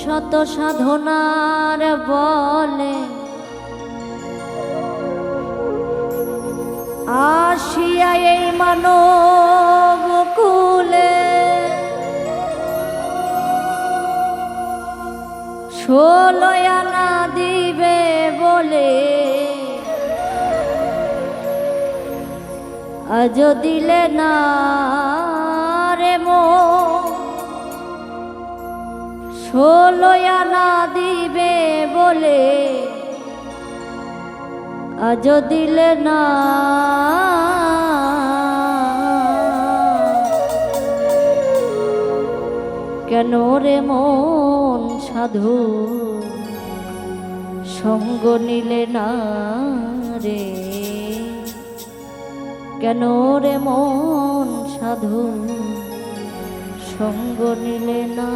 শত সাধনার বলে আসিয়া এই মানব কুলে ষোলো আনা দিবে বলে আজ দিলে না রে মন ষোলো আনা দিবে বলে আজ দিলে না কেন রে মন সাধু সঙ্গ নিলে না রে কেন রে মন সাধু সঙ্গ নিলে না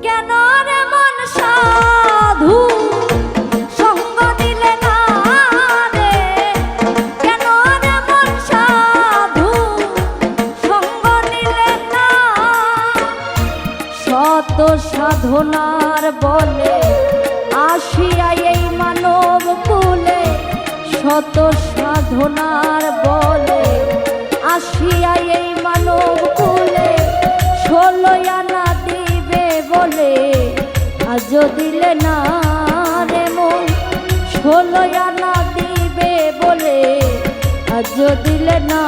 কেন রে মন সাধু সঙ্গ নিলে না রে কেন রে মন সাধু সঙ্গ নিলে না শত সাধনার বলে আসিয়া এই মানব কুলে শত সাধনার বলে আসিয়া এই মানব কুলে ষোলো আনা দিবে বলে আজ দিলে না রে মন ষোলো আনা দিবে বলে আজ দিলে না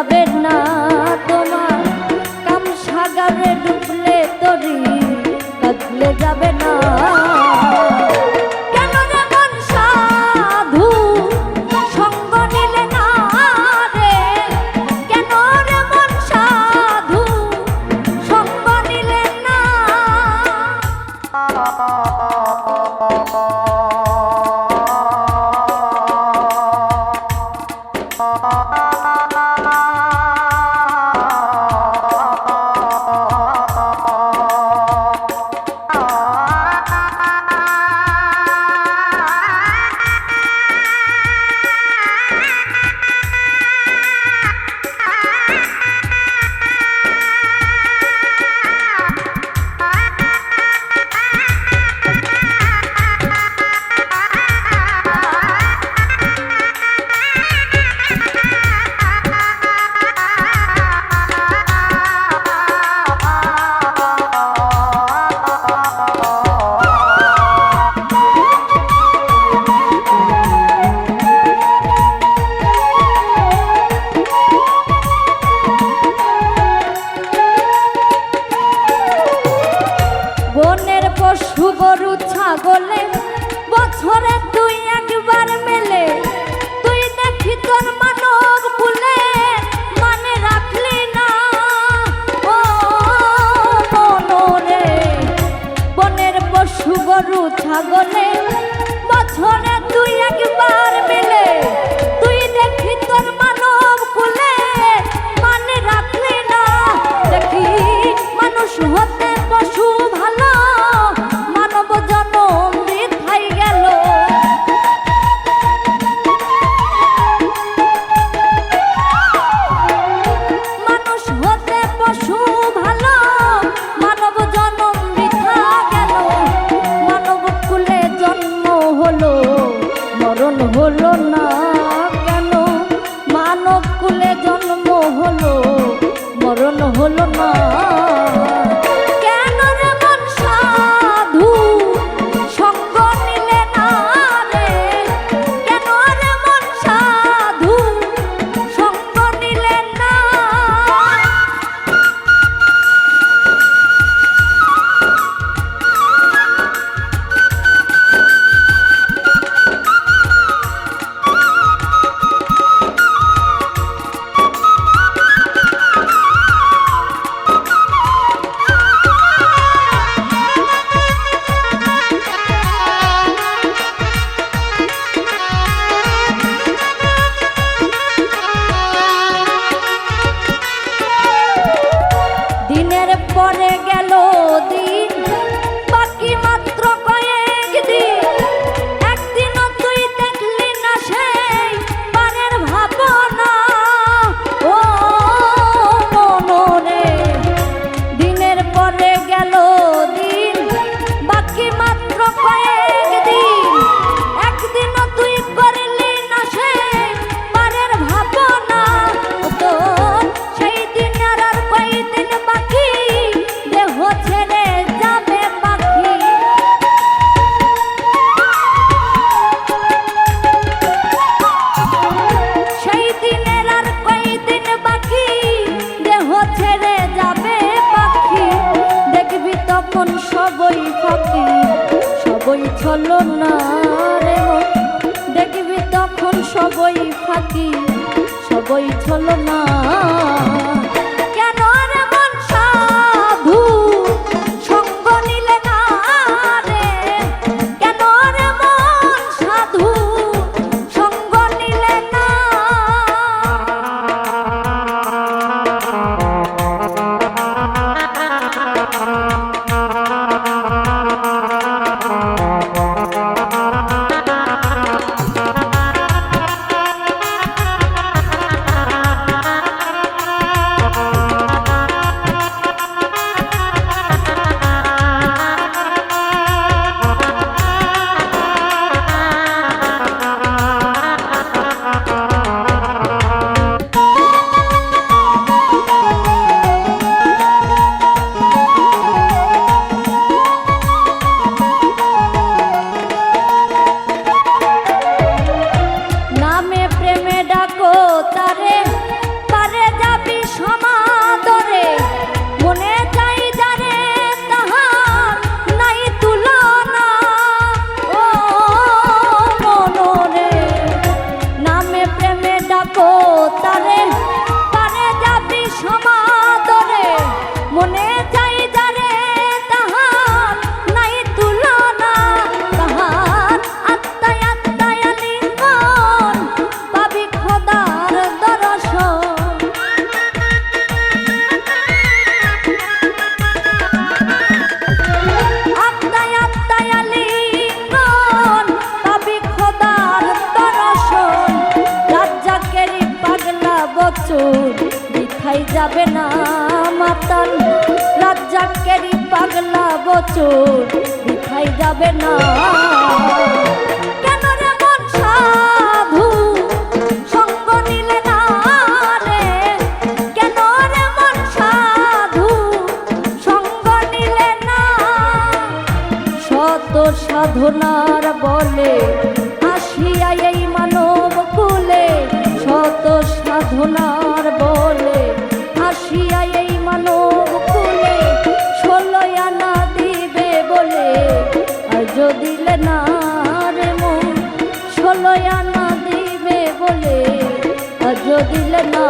যাবে না তোমার কাম সাগরে ডুবলে তরি কাঁদলে যাবে না কেন রে মন সাধু সঙ্গ নিলে না রে কেন রে মন সাধু সঙ্গ নিলে না বনের পশু গরু ছাগলে বছরে তুই একবার মেলে তুই দেখি তোর মানব কুলে মানে রাখলি না ও মনরে বনের পশু গরু ছাগলে বছরে তুই একবার মেলে তুই দেখি তোর মানব কুলে মানে রাখলি না দেখি মানুষ হতে পশু ভালো মানব জনম বৃথাই গেল মানুষ হতে পশু ভালো মানব জনম বৃথা গেল মানব কুলে জন্ম হলো মরণ হলো না কেন মানব কুলে জন্ম হলো মরণ হলো না কেন রে মন সাধু সঙ্গ নিলে না রে কেন রে মন সাধু সঙ্গ নিলে না দিনের পরে গেল দিন বাকি মাত্র কয়েক দিন একদিনও তুই দেখলি না সেই পারের ভাবনা ও মনরে দিনের পরে গেল দিন বাকি মাত্র কয়েক দিন একদিনও তুই করলি না সেই পারের ভাবনা তো সেই দিন আর কয়দিন বাকি দেহ ছেড়ে যাবে পাখি সেই দিনের আর কয়দিন বাকি দেহ ছেড়ে যাবে পাখি দেখবি তখন সবই ফাঁকি সবই ছলো না রে মন দেখবি তখন সবই ফাঁকি সবই ছলো না কেন রে মন সাধু সঙ্গ নিলে না রে কেন রে মন সাধু সঙ্গ নিলে না বছর বৃথাই যাবে না মাতাল রাজ্জাকেরই পাগলা বছর বৃথাই যাবে না। কেন রে মন সাধু সঙ্গ নিলে না রে, কেন রে মন সাধু সঙ্গ নিলে না, শত সাধনার বলে আসিয়া এই মানব কুলে, শত সাধনার বলে আসিয়া এই মানব কুলে, 16 আনা দিবে বলে আজ দিলে না রে মন, 16 আনা দিবে বলে আজ দিলে না।